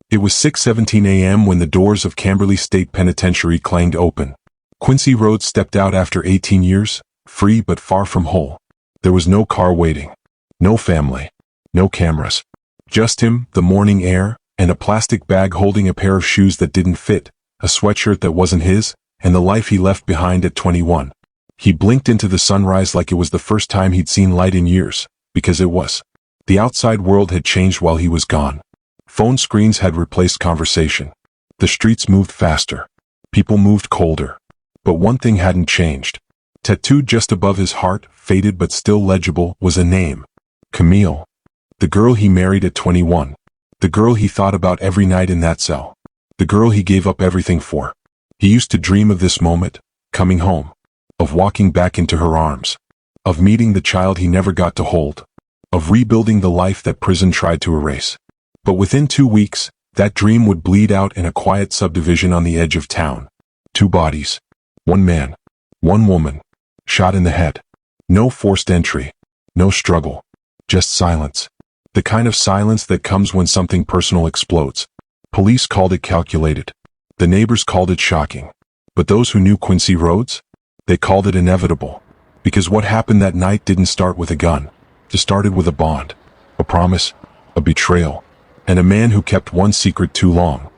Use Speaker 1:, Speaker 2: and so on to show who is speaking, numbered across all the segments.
Speaker 1: It was 6:17 a.m. when the doors of Camberley State Penitentiary clanged open. Quincy Rhodes stepped out after 18 years, free but far from whole. There was no car waiting, no family, no cameras. Just him, the morning air, and a plastic bag holding a pair of shoes that didn't fit, a sweatshirt that wasn't his, and the life he left behind at 21. He blinked into the sunrise like it was the first time he'd seen light in years, because it was. The outside world had changed while he was gone. Phone screens had replaced conversation. The streets moved faster. People moved colder. But one thing hadn't changed. Tattooed just above his heart, faded but still legible, was a name. Camille. The girl he married at 21. The girl he thought about every night in that cell. The girl he gave up everything for. He used to dream of this moment, coming home. Of walking back into her arms. Of meeting the child he never got to hold. Of rebuilding the life that prison tried to erase. But within 2 weeks, that dream would bleed out in a quiet subdivision on the edge of town. 2 bodies. 1 man. 1 woman. Shot in the head. No forced entry. No struggle. Just silence. The kind of silence that comes when something personal explodes. Police called it calculated. The neighbors called it shocking. But those who knew Quincy Rhodes? They called it inevitable. Because what happened that night didn't start with a gun. It started with a bond. A promise. A betrayal. And a man who kept one secret too long.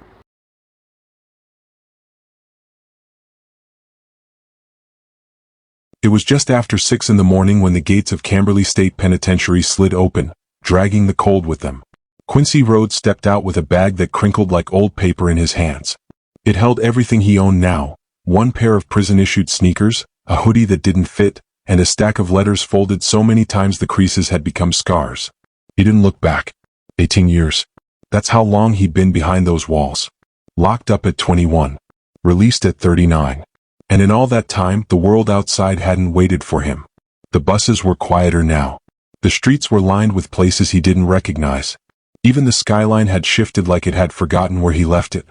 Speaker 1: It was just after 6 in the morning when the gates of Camberley State Penitentiary slid open, dragging the cold with them. Quincy Rhodes stepped out with a bag that crinkled like old paper in his hands. It held everything he owned now, 1 pair of prison-issued sneakers, a hoodie that didn't fit, and a stack of letters folded so many times the creases had become scars. He didn't look back. 18 years. That's how long he'd been behind those walls. Locked up at 21. Released at 39. And in all that time, the world outside hadn't waited for him. The buses were quieter now. The streets were lined with places he didn't recognize. Even the skyline had shifted like it had forgotten where he left it.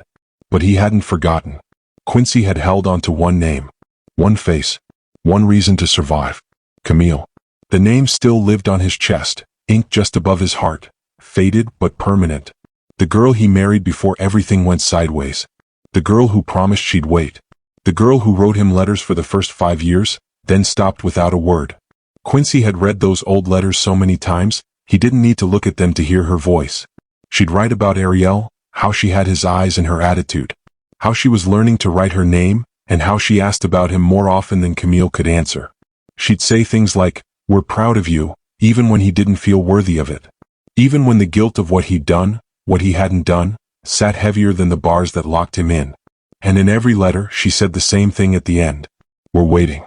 Speaker 1: But he hadn't forgotten. Quincy had held on to 1 name. 1 face. 1 reason to survive. Camille. The name still lived on his chest, inked just above his heart. Faded but permanent. The girl he married before everything went sideways. The girl who promised she'd wait. The girl who wrote him letters for the first 5 years, then stopped without a word. Quincy had read those old letters so many times, he didn't need to look at them to hear her voice. She'd write about Ariel, how she had his eyes and her attitude. How she was learning to write her name, and how she asked about him more often than Camille could answer. She'd say things like, "We're proud of you," even when he didn't feel worthy of it. Even when the guilt of what he'd done, what he hadn't done, sat heavier than the bars that locked him in. And in every letter, she said the same thing at the end. "We're waiting."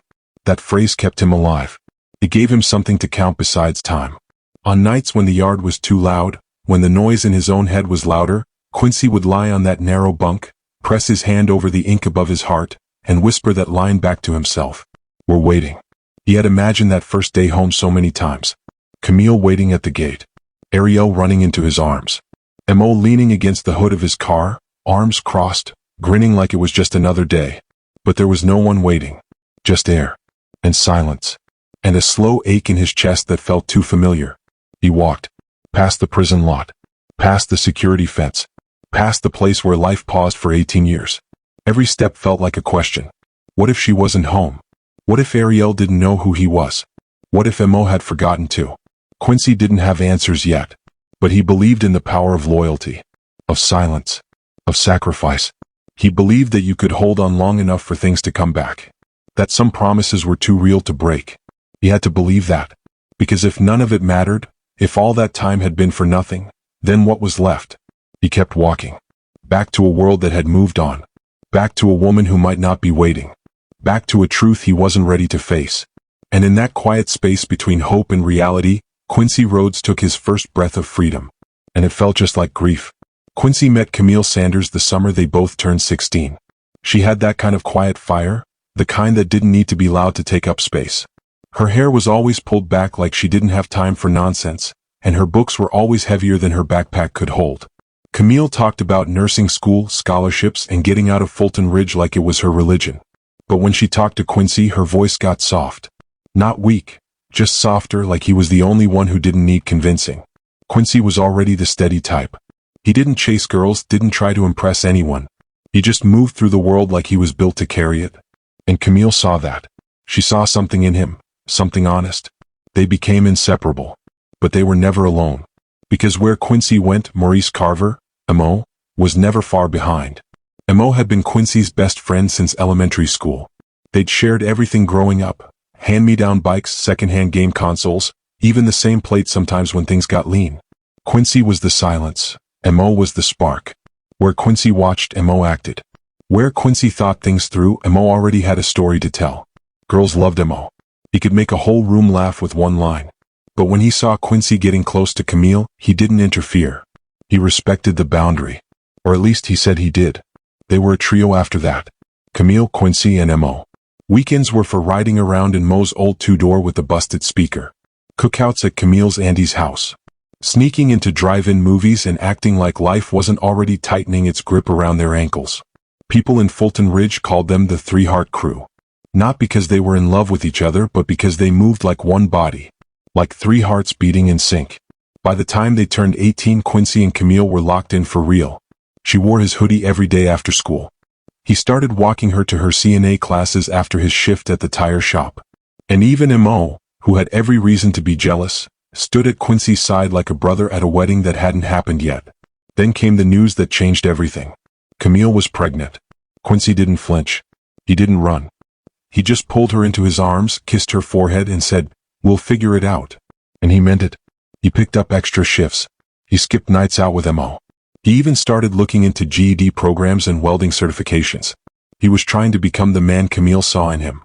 Speaker 1: That phrase kept him alive. It gave him something to count besides time. On nights when the yard was too loud, when the noise in his own head was louder, Quincy would lie on that narrow bunk, press his hand over the ink above his heart, and whisper that line back to himself. "We're waiting." He had imagined that first day home so many times. Camille waiting at the gate. Ariel running into his arms. Mo leaning against the hood of his car, arms crossed, grinning like it was just another day. But there was no one waiting. Just air. And silence. And a slow ache in his chest that felt too familiar. He walked. Past the prison lot. Past the security fence. Past the place where life paused for 18 years. Every step felt like a question. What if she wasn't home? What if Ariel didn't know who he was? What if Mo had forgotten too? Quincy didn't have answers yet. But he believed in the power of loyalty. Of silence. Of sacrifice. He believed that you could hold on long enough for things to come back. That some promises were too real to break. He had to believe that. Because if none of it mattered, if all that time had been for nothing, then what was left? He kept walking. Back to a world that had moved on. Back to a woman who might not be waiting. Back to a truth he wasn't ready to face. And in that quiet space between hope and reality, Quincy Rhodes took his first breath of freedom. And it felt just like grief. Quincy met Camille Sanders the summer they both turned 16. She had that kind of quiet fire, the kind that didn't need to be loud to take up space. Her hair was always pulled back like she didn't have time for nonsense, and her books were always heavier than her backpack could hold. Camille talked about nursing school, scholarships, and getting out of Fulton Ridge like it was her religion. But when she talked to Quincy, her voice got soft. Not weak, just softer, like he was the only one who didn't need convincing. Quincy was already the steady type. He didn't chase girls, didn't try to impress anyone. He just moved through the world like he was built to carry it. And Camille saw that. She saw something in him, something honest. They became inseparable. But they were never alone. Because where Quincy went, Maurice Carver, Mo, was never far behind. Mo had been Quincy's best friend since elementary school. They'd shared everything growing up. Hand-me-down bikes, second-hand game consoles, even the same plate sometimes when things got lean. Quincy was the silence. Mo was the spark. Where Quincy watched, Mo acted. Where Quincy thought things through, Mo already had a story to tell. Girls loved Mo. He could make a whole room laugh with one line. But when he saw Quincy getting close to Camille, he didn't interfere. He respected the boundary. Or at least he said he did. They were a trio after that. Camille, Quincy, and Mo. Weekends were for riding around in Mo's old two-door with the busted speaker. Cookouts at Camille's Andy's house. Sneaking into drive-in movies and acting like life wasn't already tightening its grip around their ankles. People in Fulton Ridge called them the Three-Heart Crew. Not because they were in love with each other, but because they moved like one body. Like three hearts beating in sync. By the time they turned 18, Quincy and Camille were locked in for real. She wore his hoodie every day after school. He started walking her to her CNA classes after his shift at the tire shop. And even Mo, who had every reason to be jealous, stood at Quincy's side like a brother at a wedding that hadn't happened yet. Then came the news that changed everything. Camille was pregnant. Quincy didn't flinch. He didn't run. He just pulled her into his arms, kissed her forehead, and said, "We'll figure it out." And he meant it. He picked up extra shifts. He skipped nights out with Mo. He even started looking into GED programs and welding certifications. He was trying to become the man Camille saw in him.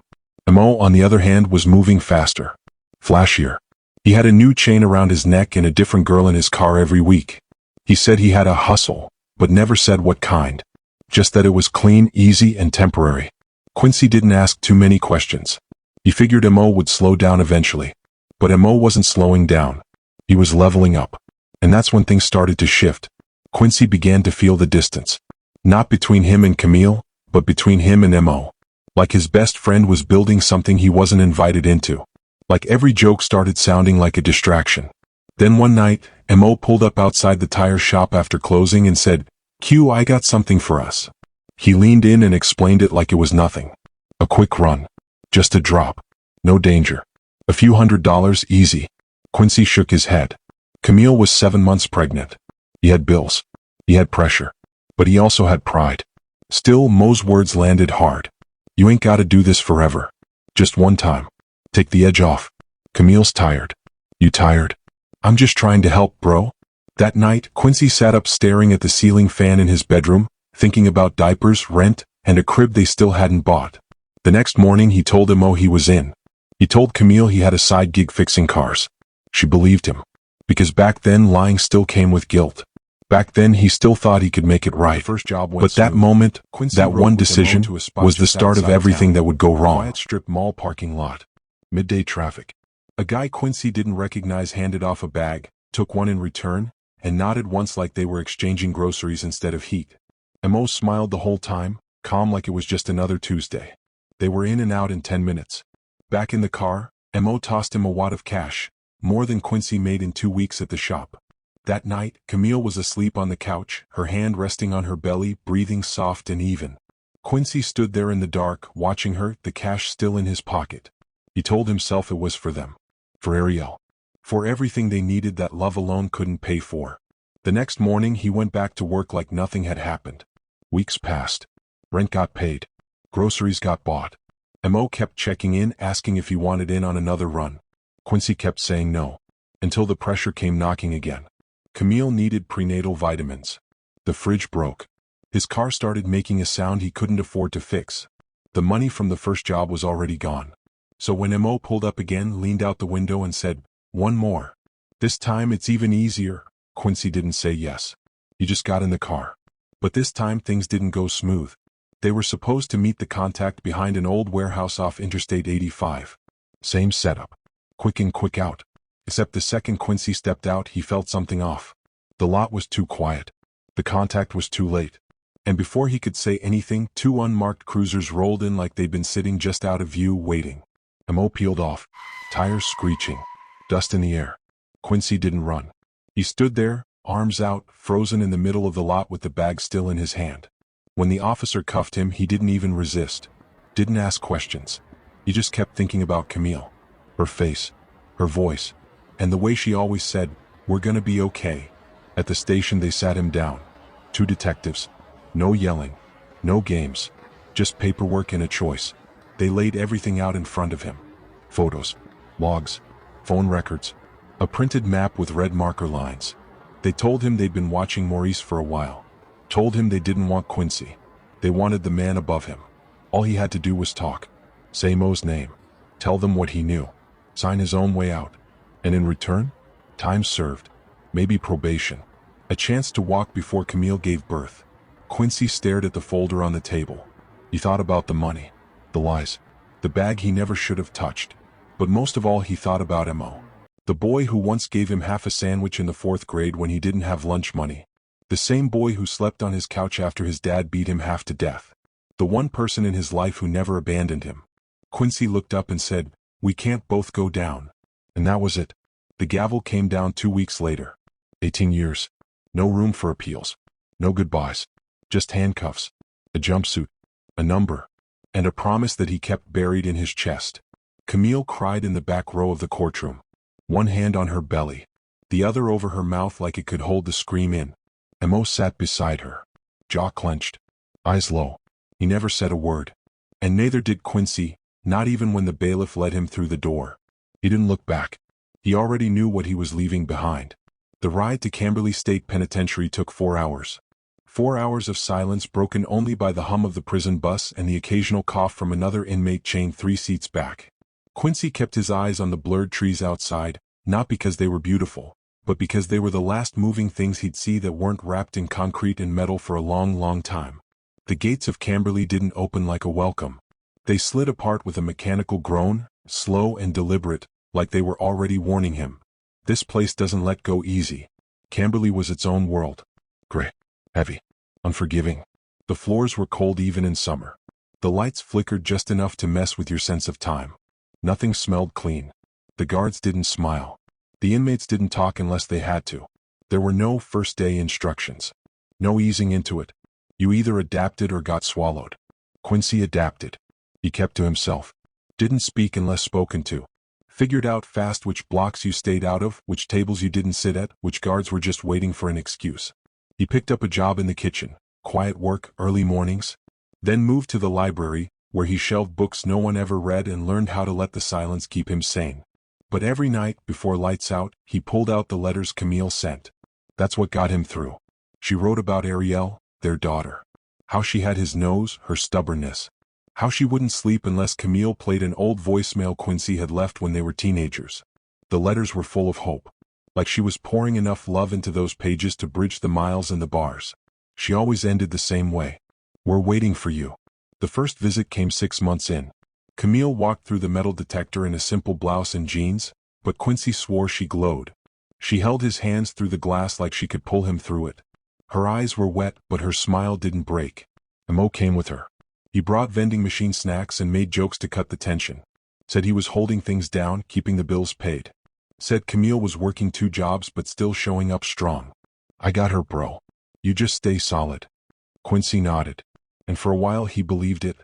Speaker 1: Mo, on the other hand, was moving faster. Flashier. He had a new chain around his neck and a different girl in his car every week. He said he had a hustle, but never said what kind. Just that it was clean, easy, and temporary. Quincy didn't ask too many questions. He figured Mo would slow down eventually. But Mo wasn't slowing down. He was leveling up. And that's when things started to shift. Quincy began to feel the distance. Not between him and Camille, but between him and Mo. Like his best friend was building something he wasn't invited into. Like every joke started sounding like a distraction. Then one night, Mo pulled up outside the tire shop after closing and said, "Q, I got something for us." He leaned in and explained it like it was nothing. A quick run. Just a drop. No danger. A few $100s easy. Quincy shook his head. Camille was 7 months pregnant. He had bills. He had pressure. But he also had pride. Still, Mo's words landed hard. "You ain't gotta do this forever. Just one time. Take the edge off. Camille's tired." "You tired?" "I'm just trying to help, bro." That night, Quincy sat up staring at the ceiling fan in his bedroom, thinking about diapers, rent, and a crib they still hadn't bought. The next morning he told Mo he was in. He told Camille he had a side gig fixing cars. She believed him. Because back then lying still came with guilt. Back then he still thought he could make it right. But that moment, that one decision, was the start of everything that would go wrong. Quiet strip mall parking lot. Midday traffic. A guy Quincy didn't recognize handed off a bag, took one in return, and nodded once like they were exchanging groceries instead of heat. Mo smiled the whole time, calm like it was just another Tuesday. They were in and out in 10 minutes. Back in the car, Mo tossed him a wad of cash, more than Quincy made in 2 weeks at the shop. That night, Camille was asleep on the couch, her hand resting on her belly, breathing soft and even. Quincy stood there in the dark, watching her, the cash still in his pocket. He told himself it was for them. For Ariel. For everything they needed that love alone couldn't pay for. The next morning he went back to work like nothing had happened. Weeks passed. Rent got paid. Groceries got bought. Mo kept checking in, asking if he wanted in on another run. Quincy kept saying no. Until the pressure came knocking again. Camille needed prenatal vitamins. The fridge broke. His car started making a sound he couldn't afford to fix. The money from the first job was already gone. So when Mo pulled up again, leaned out the window and said, "One more. This time it's even easier," Quincy didn't say yes. He just got in the car. But this time things didn't go smooth. They were supposed to meet the contact behind an old warehouse off Interstate 85. Same setup. Quick in, quick out. Except the second Quincy stepped out, he felt something off. The lot was too quiet. The contact was too late. And before he could say anything, 2 unmarked cruisers rolled in like they'd been sitting just out of view waiting. Mo peeled off. Tires screeching. Dust in the air. Quincy didn't run. He stood there, arms out, frozen in the middle of the lot with the bag still in his hand. When the officer cuffed him, he didn't even resist. Didn't ask questions. He just kept thinking about Camille. Her face, her voice, and the way she always said, "We're gonna be okay." At the station they sat him down. 2 detectives. No yelling. No games. Just paperwork and a choice. They laid everything out in front of him. Photos. Logs. Phone records. A printed map with red marker lines. They told him they'd been watching Maurice for a while. Told him they didn't want Quincy. They wanted the man above him. All he had to do was talk. Say Mo's name. Tell them what he knew. Sign his own way out. And in return? Time served. Maybe probation. A chance to walk before Camille gave birth. Quincy stared at the folder on the table. He thought about the money, the lies, the bag he never should have touched. But most of all he thought about Mo. The boy who once gave him half a sandwich in the 4th grade when he didn't have lunch money. The same boy who slept on his couch after his dad beat him half to death. The one person in his life who never abandoned him. Quincy looked up and said, "We can't both go down." And that was it. The gavel came down 2 weeks later. 18 years. No room for appeals. No goodbyes. Just handcuffs. A jumpsuit. A number. And a promise that he kept buried in his chest. Camille cried in the back row of the courtroom. One hand on her belly. The other over her mouth like it could hold the scream in. Mo sat beside her. Jaw clenched. Eyes low. He never said a word. And neither did Quincy, not even when the bailiff led him through the door. He didn't look back. He already knew what he was leaving behind. The ride to Camberley State Penitentiary took 4 hours. 4 hours of silence broken only by the hum of the prison bus and the occasional cough from another inmate chained 3 seats back. Quincy kept his eyes on the blurred trees outside, not because they were beautiful, but because they were the last moving things he'd see that weren't wrapped in concrete and metal for a long, long time. The gates of Camberley didn't open like a welcome. They slid apart with a mechanical groan, slow and deliberate, like they were already warning him. This place doesn't let go easy. Camberley was its own world. Gray. Heavy. Unforgiving. The floors were cold even in summer. The lights flickered just enough to mess with your sense of time. Nothing smelled clean. The guards didn't smile. The inmates didn't talk unless they had to. There were no first-day instructions. No easing into it. You either adapted or got swallowed. Quincy adapted. He kept to himself. Didn't speak unless spoken to. Figured out fast which blocks you stayed out of, which tables you didn't sit at, which guards were just waiting for an excuse. He picked up a job in the kitchen, quiet work, early mornings. Then moved to the library, where he shelved books no one ever read and learned how to let the silence keep him sane. But every night, before lights out, he pulled out the letters Camille sent. That's what got him through. She wrote about Ariel, their daughter. How she had his nose, her stubbornness. How she wouldn't sleep unless Camille played an old voicemail Quincy had left when they were teenagers. The letters were full of hope. Like she was pouring enough love into those pages to bridge the miles and the bars. She always ended the same way. "We're waiting for you." The first visit came 6 months in. Camille walked through the metal detector in a simple blouse and jeans, but Quincy swore she glowed. She held his hands through the glass like she could pull him through it. Her eyes were wet, but her smile didn't break. Mo came with her. He brought vending machine snacks and made jokes to cut the tension. Said he was holding things down, keeping the bills paid. Said Camille was working 2 jobs but still showing up strong. "I got her, bro. You just stay solid." Quincy nodded. And for a while he believed it.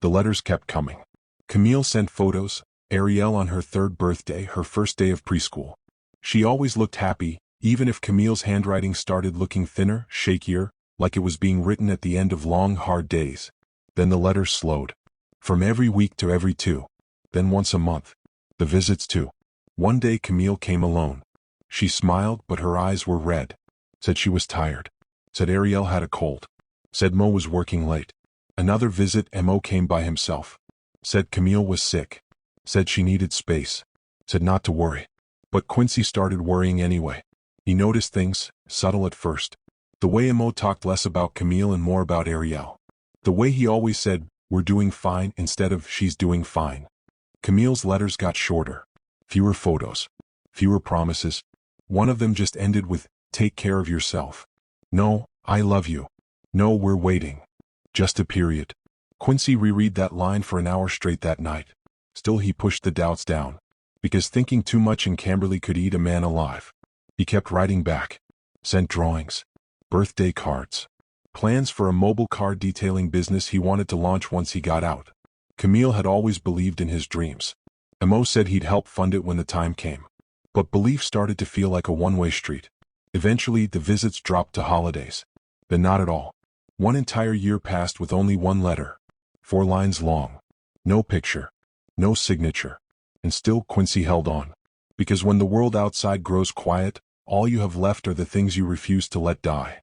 Speaker 1: The letters kept coming. Camille sent photos, Ariel on her 3rd birthday, her first day of preschool. She always looked happy, even if Camille's handwriting started looking thinner, shakier, like it was being written at the end of long, hard days. Then the letters slowed. From every week to every 2. Then once a month. The visits too. One day Camille came alone. She smiled, but her eyes were red. Said she was tired. Said Ariel had a cold. Said Mo was working late. Another visit, Mo came by himself. Said Camille was sick. Said she needed space. Said not to worry. But Quincy started worrying anyway. He noticed things, subtle at first. The way Mo talked less about Camille and more about Ariel. The way he always said, "We're doing fine," instead of "She's doing fine." Camille's letters got shorter. Fewer photos. Fewer promises. One of them just ended with, "Take care of yourself." No, "I love you." No, "We're waiting." Just a period. Quincy reread that line for an hour straight that night. Still he pushed the doubts down. Because thinking too much in Camberley could eat a man alive. He kept writing back. Sent drawings, birthday cards, plans for a mobile car detailing business he wanted to launch once he got out. Camille had always believed in his dreams. Mo said he'd help fund it when the time came. But belief started to feel like a one-way street. Eventually, the visits dropped to holidays. Then not at all. One entire year passed with only one letter. 4 lines long. No picture. No signature. And still Quincy held on. Because when the world outside grows quiet, all you have left are the things you refuse to let die.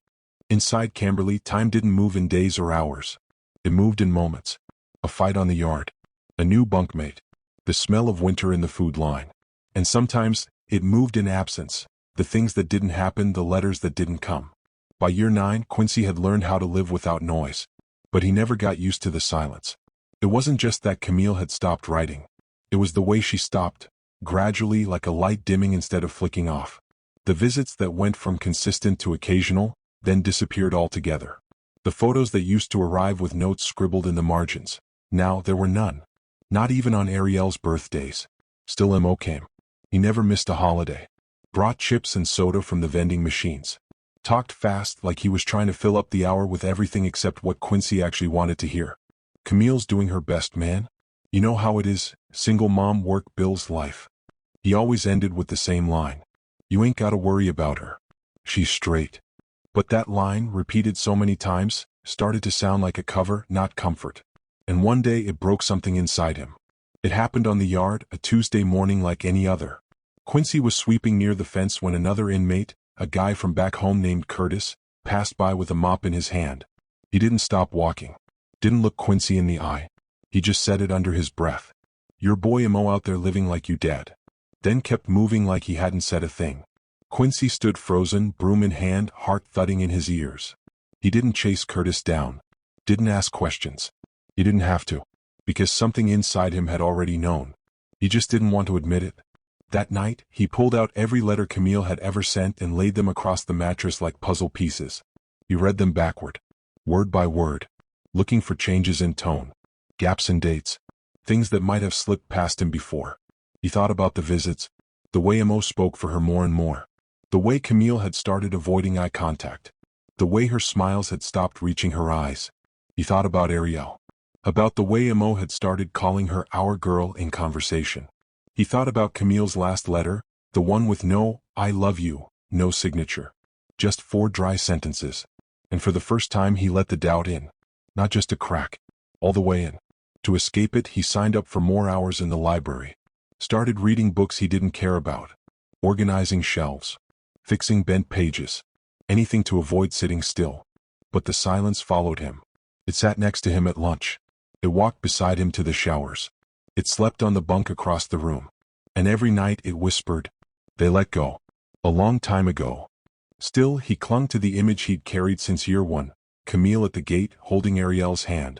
Speaker 1: Inside Camberley, time didn't move in days or hours. It moved in moments. A fight on the yard. A new bunkmate. The smell of winter in the food line. And sometimes, it moved in absence. The things that didn't happen, the letters that didn't come. By year 9, Quincy had learned how to live without noise. But he never got used to the silence. It wasn't just that Camille had stopped writing. It was the way she stopped, gradually, like a light dimming instead of flicking off. The visits that went from consistent to occasional, then disappeared altogether. The photos that used to arrive with notes scribbled in the margins. Now there were none. Not even on Ariel's birthdays. Still Mo came. He never missed a holiday. Brought chips and soda from the vending machines. Talked fast like he was trying to fill up the hour with everything except what Quincy actually wanted to hear. Camille's doing her best, man. You know how it is, single mom, work, bills, life. He always ended with the same line. You ain't gotta worry about her. She's straight. But that line, repeated so many times, started to sound like a cover, not comfort. And one day it broke something inside him. It happened on the yard, a Tuesday morning like any other. Quincy was sweeping near the fence when another inmate, a guy from back home named Curtis, passed by with a mop in his hand. He didn't stop walking. Didn't look Quincy in the eye. He just said it under his breath. Your boy Mo out there living like you dad. Then kept moving like he hadn't said a thing. Quincy stood frozen, broom in hand, heart thudding in his ears. He didn't chase Curtis down. Didn't ask questions. He didn't have to. Because something inside him had already known. He just didn't want to admit it. That night, he pulled out every letter Camille had ever sent and laid them across the mattress like puzzle pieces. He read them backward, word by word, looking for changes in tone, gaps in dates, things that might have slipped past him before. He thought about the visits, the way Mo spoke for her more and more, the way Camille had started avoiding eye contact, the way her smiles had stopped reaching her eyes. He thought about Ariel, about the way Mo had started calling her our girl in conversation. He thought about Camille's last letter, the one with no, I love you, no signature. Just 4 dry sentences. And for the first time he let the doubt in. Not just a crack. All the way in. To escape it, he signed up for more hours in the library. Started reading books he didn't care about. Organizing shelves. Fixing bent pages. Anything to avoid sitting still. But the silence followed him. It sat next to him at lunch. It walked beside him to the showers. It slept on the bunk across the room. And every night it whispered, they let go. A long time ago. Still, he clung to the image he'd carried since year 1, Camille at the gate, holding Ariel's hand.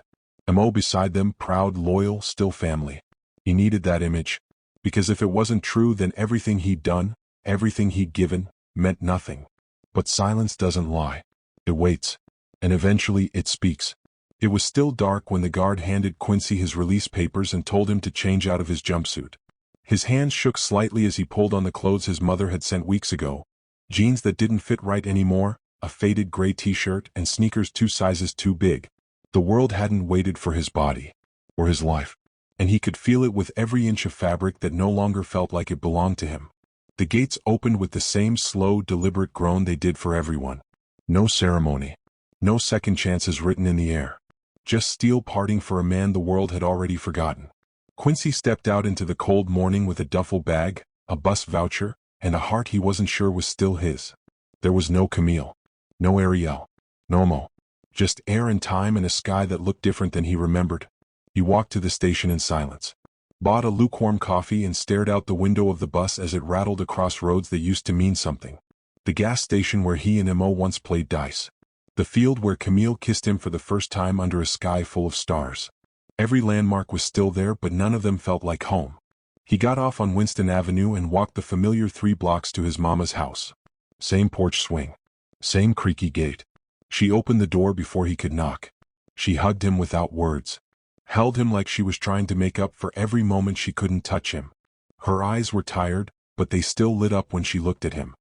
Speaker 1: Mo beside them, proud, loyal, still family. He needed that image. Because if it wasn't true, then everything he'd done, everything he'd given, meant nothing. But silence doesn't lie. It waits. And eventually it speaks. It was still dark when the guard handed Quincy his release papers and told him to change out of his jumpsuit. His hands shook slightly as he pulled on the clothes his mother had sent weeks ago. Jeans that didn't fit right anymore, a faded gray t-shirt, and sneakers 2 sizes too big. The world hadn't waited for his body. Or his life. And he could feel it with every inch of fabric that no longer felt like it belonged to him. The gates opened with the same slow, deliberate groan they did for everyone. No ceremony. No second chances written in the air. Just steel parting for a man the world had already forgotten. Quincy stepped out into the cold morning with a duffel bag, a bus voucher, and a heart he wasn't sure was still his. There was no Camille. No Ariel. No Mo. Just air and time and a sky that looked different than he remembered. He walked to the station in silence. Bought a lukewarm coffee and stared out the window of the bus as it rattled across roads that used to mean something. The gas station where he and Mo once played dice. The field where Camille kissed him for the first time under a sky full of stars. Every landmark was still there, but none of them felt like home. He got off on Winston Avenue and walked the familiar 3 blocks to his mama's house. Same porch swing. Same creaky gate. She opened the door before he could knock. She hugged him without words. Held him like she was trying to make up for every moment she couldn't touch him. Her eyes were tired, but they still lit up when she looked at him.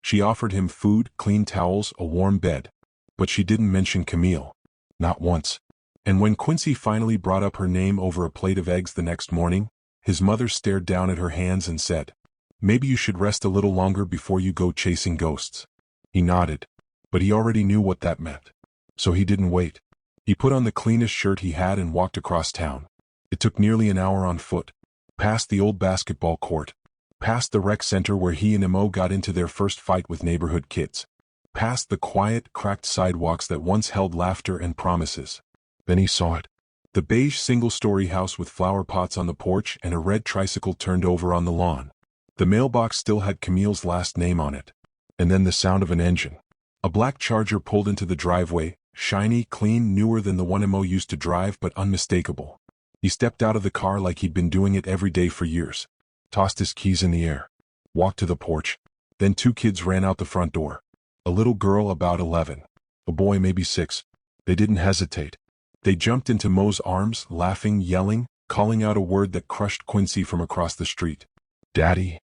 Speaker 1: She offered him food, clean towels, a warm bed. But she didn't mention Camille. Not once. And when Quincy finally brought up her name over a plate of eggs the next morning, his mother stared down at her hands and said, "Maybe you should rest a little longer before you go chasing ghosts." He nodded. But he already knew what that meant. So he didn't wait. He put on the cleanest shirt he had and walked across town. It took nearly an hour on foot. Past the old basketball court. Past the rec center where he and Mo got into their first fight with neighborhood kids. Past the quiet, cracked sidewalks that once held laughter and promises. Then he saw it. The beige single-story house with flower pots on the porch and a red tricycle turned over on the lawn. The mailbox still had Camille's last name on it. And then the sound of an engine. A black Charger pulled into the driveway, shiny, clean, newer than the one Mo used to drive but unmistakable. He stepped out of the car like he'd been doing it every day for years. Tossed his keys in the air. Walked to the porch. Then 2 kids ran out the front door. A little girl about 11. A boy maybe 6. They didn't hesitate. They jumped into Mo's arms, laughing, yelling, calling out a word that crushed Quincy from across the street. "Daddy."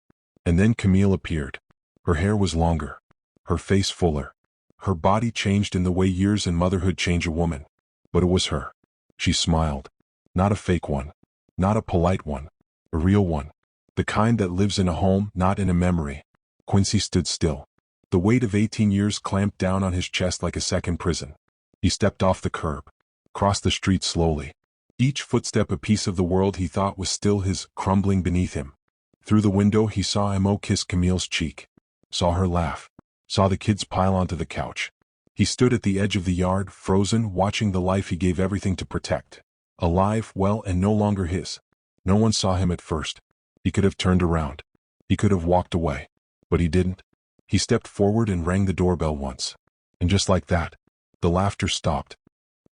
Speaker 1: And then Camille appeared. Her hair was longer. Her face fuller. Her body changed in the way years and motherhood change a woman. But it was her. She smiled. Not a fake one. Not a polite one. A real one. The kind that lives in a home, not in a memory. Quincy stood still. The weight of 18 years clamped down on his chest like a second prison. He stepped off the curb. Crossed the street slowly. Each footstep a piece of the world he thought was still his, crumbling beneath him. Through the window he saw Mo kiss Camille's cheek. Saw her laugh. Saw the kids pile onto the couch. He stood at the edge of the yard, frozen, watching the life he gave everything to protect. Alive, well, and no longer his. No one saw him at first. He could have turned around. He could have walked away. But he didn't. He stepped forward and rang the doorbell once. And just like that, the laughter stopped.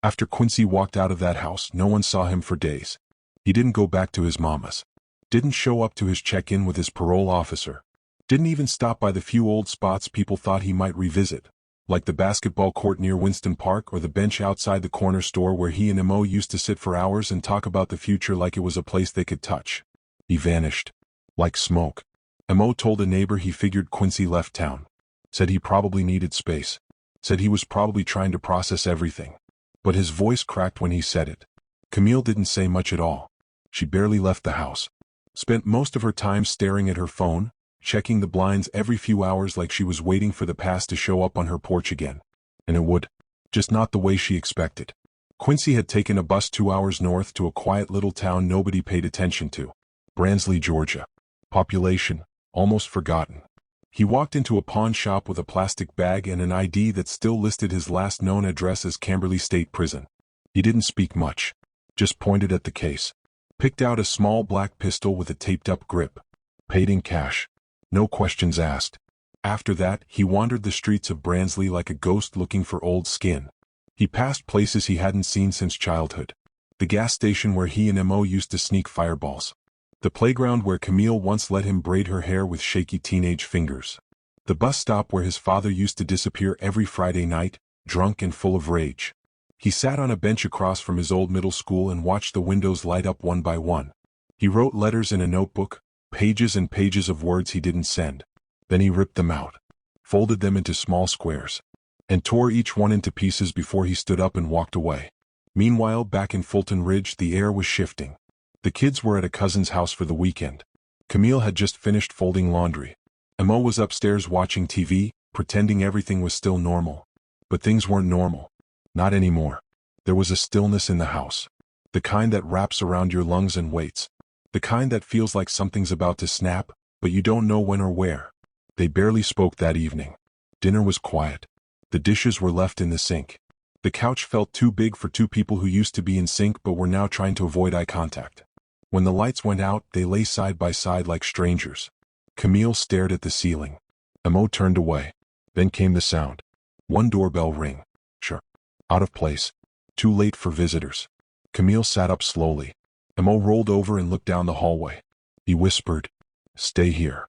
Speaker 1: After Quincy walked out of that house, no one saw him for days. He didn't go back to his mama's. Didn't show up to his check-in with his parole officer. Didn't even stop by the few old spots people thought he might revisit, like the basketball court near Winston Park or the bench outside the corner store where he and Mo used to sit for hours and talk about the future like it was a place they could touch. He vanished. Like smoke. Mo told a neighbor he figured Quincy left town. Said he probably needed space. Said he was probably trying to process everything. But his voice cracked when he said it. Camille didn't say much at all. She barely left the house. Spent most of her time staring at her phone, checking the blinds every few hours like she was waiting for the past to show up on her porch again. And it would. Just not the way she expected. Quincy had taken a bus 2 hours north to a quiet little town nobody paid attention to. Bransley, Georgia. Population, almost forgotten. He walked into a pawn shop with a plastic bag and an ID that still listed his last known address as Camberley State Prison. He didn't speak much. Just pointed at the case. Picked out a small black pistol with a taped-up grip. Paid in cash. No questions asked. After that, he wandered the streets of Bransley like a ghost looking for old skin. He passed places he hadn't seen since childhood. The gas station where he and Mo used to sneak fireballs. The playground where Camille once let him braid her hair with shaky teenage fingers. The bus stop where his father used to disappear every Friday night, drunk and full of rage. He sat on a bench across from his old middle school and watched the windows light up one by one. He wrote letters in a notebook, pages and pages of words he didn't send. Then he ripped them out, folded them into small squares, and tore each one into pieces before he stood up and walked away. Meanwhile, back in Fulton Ridge, the air was shifting. The kids were at a cousin's house for the weekend. Camille had just finished folding laundry. Mo was upstairs watching TV, pretending everything was still normal. But things weren't normal. Not anymore. There was a stillness in the house. The kind that wraps around your lungs and waits. The kind that feels like something's about to snap, but you don't know when or where. They barely spoke that evening. Dinner was quiet. The dishes were left in the sink. The couch felt too big for 2 people who used to be in sync but were now trying to avoid eye contact. When the lights went out, they lay side by side like strangers. Camille stared at the ceiling. Mo turned away. Then came the sound. One doorbell ring. Sure. Out of place. Too late for visitors. Camille sat up slowly. Mo rolled over and looked down the hallway. He whispered, "Stay here."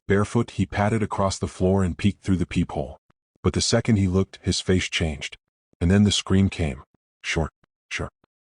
Speaker 1: Barefoot, he padded across the floor and peeked through the peephole. But the second he looked, his face changed. And then the scream came. Short.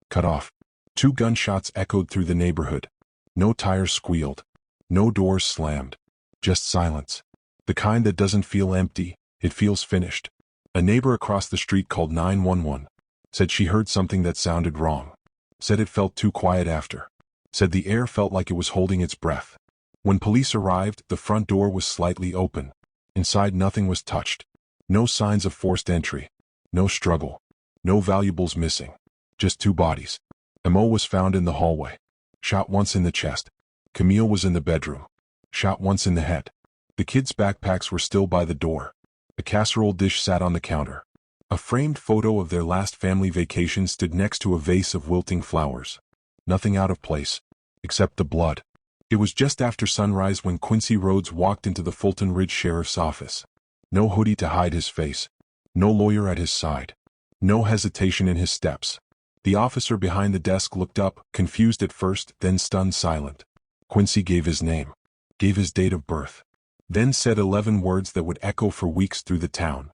Speaker 1: Cut off. 2 gunshots echoed through the neighborhood. No tires squealed. No doors slammed. Just silence. The kind that doesn't feel empty, it feels finished. A neighbor across the street called 911. Said she heard something that sounded wrong. Said it felt too quiet after. Said the air felt like it was holding its breath. When police arrived, the front door was slightly open. Inside nothing was touched. No signs of forced entry. No struggle. No valuables missing. Just two bodies. Mo was found in the hallway. Shot once in the chest. Camille was in the bedroom. Shot once in the head. The kids' backpacks were still by the door. A casserole dish sat on the counter. A framed photo of their last family vacation stood next to a vase of wilting flowers. Nothing out of place, except the blood. It was just after sunrise when Quincy Rhodes walked into the Fulton Ridge Sheriff's office. No hoodie to hide his face. No lawyer at his side. No hesitation in his steps. The officer behind the desk looked up, confused at first, then stunned silent. Quincy gave his name. Gave his date of birth. Then said 11 words that would echo for weeks through the town.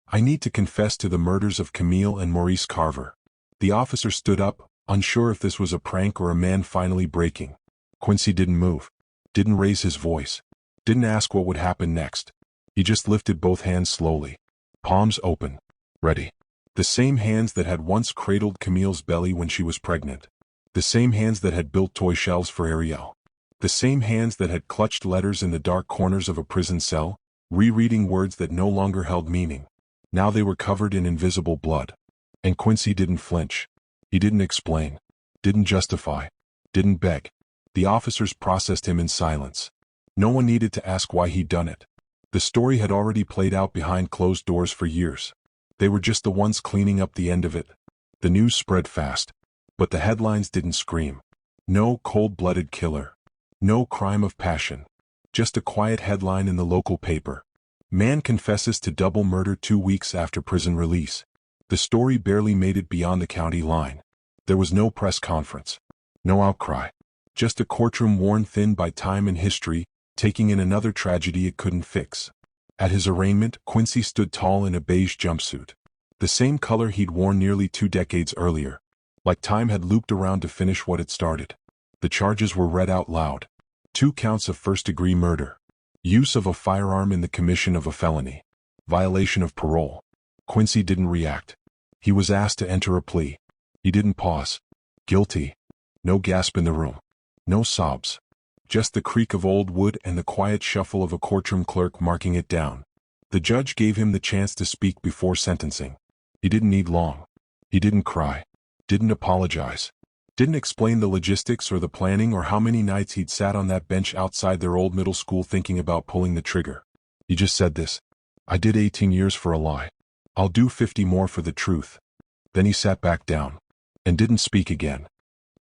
Speaker 1: I need to confess to the murders of Camille and Maurice Carver. The officer stood up, unsure if this was a prank or a man finally breaking. Quincy didn't move. Didn't raise his voice. Didn't ask what would happen next. He just lifted both hands slowly. Palms open. Ready. The same hands that had once cradled Camille's belly when she was pregnant. The same hands that had built toy shelves for Ariel. The same hands that had clutched letters in the dark corners of a prison cell, rereading words that no longer held meaning. Now they were covered in invisible blood. And Quincy didn't flinch. He didn't explain. Didn't justify. Didn't beg. The officers processed him in silence. No one needed to ask why he'd done it. The story had already played out behind closed doors for years. They were just the ones cleaning up the end of it. The news spread fast. But the headlines didn't scream. No cold-blooded killer. No crime of passion. Just a quiet headline in the local paper. Man confesses to double murder 2 weeks after prison release. The story barely made it beyond the county line. There was no press conference. No outcry. Just a courtroom worn thin by time and history, taking in another tragedy it couldn't fix. At his arraignment, Quincy stood tall in a beige jumpsuit. The same color he'd worn nearly 2 decades earlier. Like time had looped around to finish what it started. The charges were read out loud. 2 counts of first-degree murder. Use of a firearm in the commission of a felony. Violation of parole. Quincy didn't react. He was asked to enter a plea. He didn't pause. Guilty. No gasp in the room. No sobs. Just the creak of old wood and the quiet shuffle of a courtroom clerk marking it down. The judge gave him the chance to speak before sentencing. He didn't need long. He didn't cry. Didn't apologize. Didn't explain the logistics or the planning or how many nights he'd sat on that bench outside their old middle school thinking about pulling the trigger. He just said this. I did 18 years for a lie. I'll do 50 more for the truth. Then he sat back down. And didn't speak again.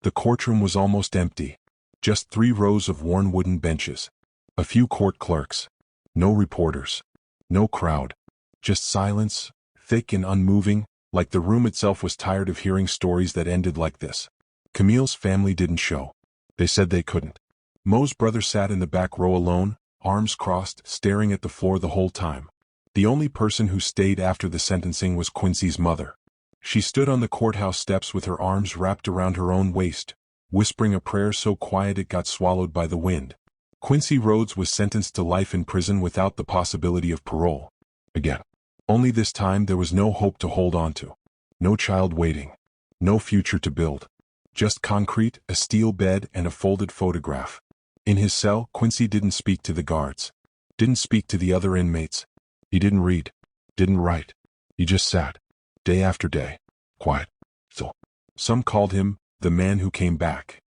Speaker 1: The courtroom was almost empty. Just 3 rows of worn wooden benches. A few court clerks. No reporters. No crowd. Just silence, thick and unmoving, like the room itself was tired of hearing stories that ended like this. Camille's family didn't show. They said they couldn't. Mo's brother sat in the back row alone, arms crossed, staring at the floor the whole time. The only person who stayed after the sentencing was Quincy's mother. She stood on the courthouse steps with her arms wrapped around her own waist, whispering a prayer so quiet it got swallowed by the wind. Quincy Rhodes was sentenced to life in prison without the possibility of parole. Again. Only this time there was no hope to hold on to. No child waiting. No future to build. Just concrete, a steel bed, and a folded photograph. In his cell, Quincy didn't speak to the guards. Didn't speak to the other inmates. He didn't read. Didn't write. He just sat. Day after day. Quiet. So. Some called him the man who came back.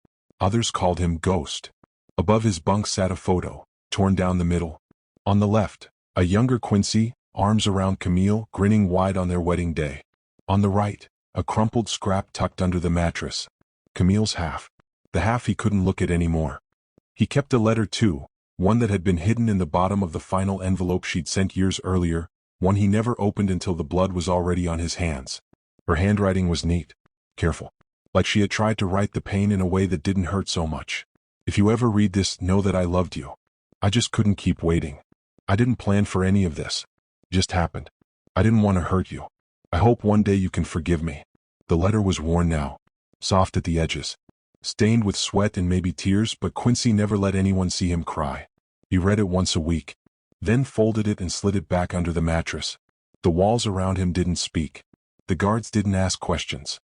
Speaker 1: Others called him Ghost. Above his bunk sat a photo, torn down the middle. On the left, a younger Quincy, arms around Camille, grinning wide on their wedding day. On the right, a crumpled scrap tucked under the mattress. Camille's half. The half he couldn't look at anymore. He kept a letter too, one that had been hidden in the bottom of the final envelope she'd sent years earlier, one he never opened until the blood was already on his hands. Her handwriting was neat. Careful. Like she had tried to write the pain in a way that didn't hurt so much. If you ever read this, know that I loved you. I just couldn't keep waiting. I didn't plan for any of this. It just happened. I didn't want to hurt you. I hope one day you can forgive me. The letter was worn now. Soft at the edges. Stained with sweat and maybe tears, but Quincy never let anyone see him cry. He read it once a week. then folded it and slid it back under the mattress. The walls around him didn't speak. The guards didn't ask questions.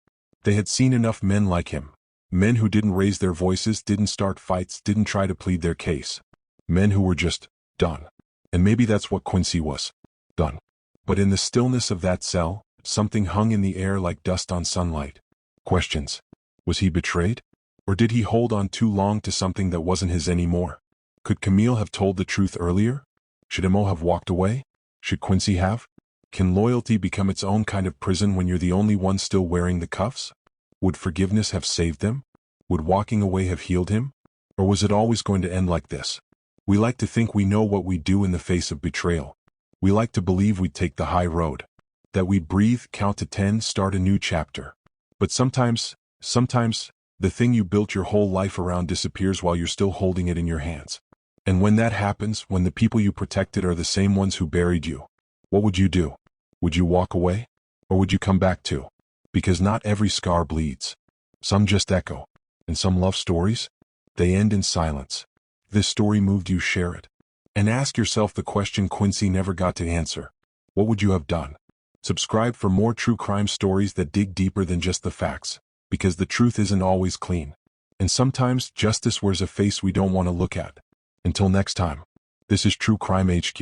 Speaker 1: They had seen enough men like him. Men who didn't raise their voices, didn't start fights, didn't try to plead their case. Men who were just done. And maybe that's what Quincy was. Done. But in the stillness of that cell, something hung in the air like dust on sunlight. Questions. Was he betrayed? Or did he hold on too long to something that wasn't his anymore? Could Camille have told the truth earlier? Should Imo have walked away? Should Quincy have? Can loyalty become its own kind of prison when you're the only one still wearing the cuffs? Would forgiveness have saved them? Would walking away have healed him? Or was it always going to end like this? We like to think we know what we do in the face of betrayal. We like to believe we'd take the high road. That we'd breathe, count to 10, start a new chapter. But sometimes, the thing you built your whole life around disappears while you're still holding it in your hands. And when that happens, when the people you protected are the same ones who buried you, what would you do? Would you walk away? Or would you come back too? Because not every scar bleeds. Some just echo. And some love stories? They end in silence. This story moved you, share it. And ask yourself the question Quincy never got to answer. What would you have done? Subscribe for more true crime stories that dig deeper than just the facts. Because the truth isn't always clean. And sometimes justice wears a face we don't want to look at. Until next time, this is True Crime HQ.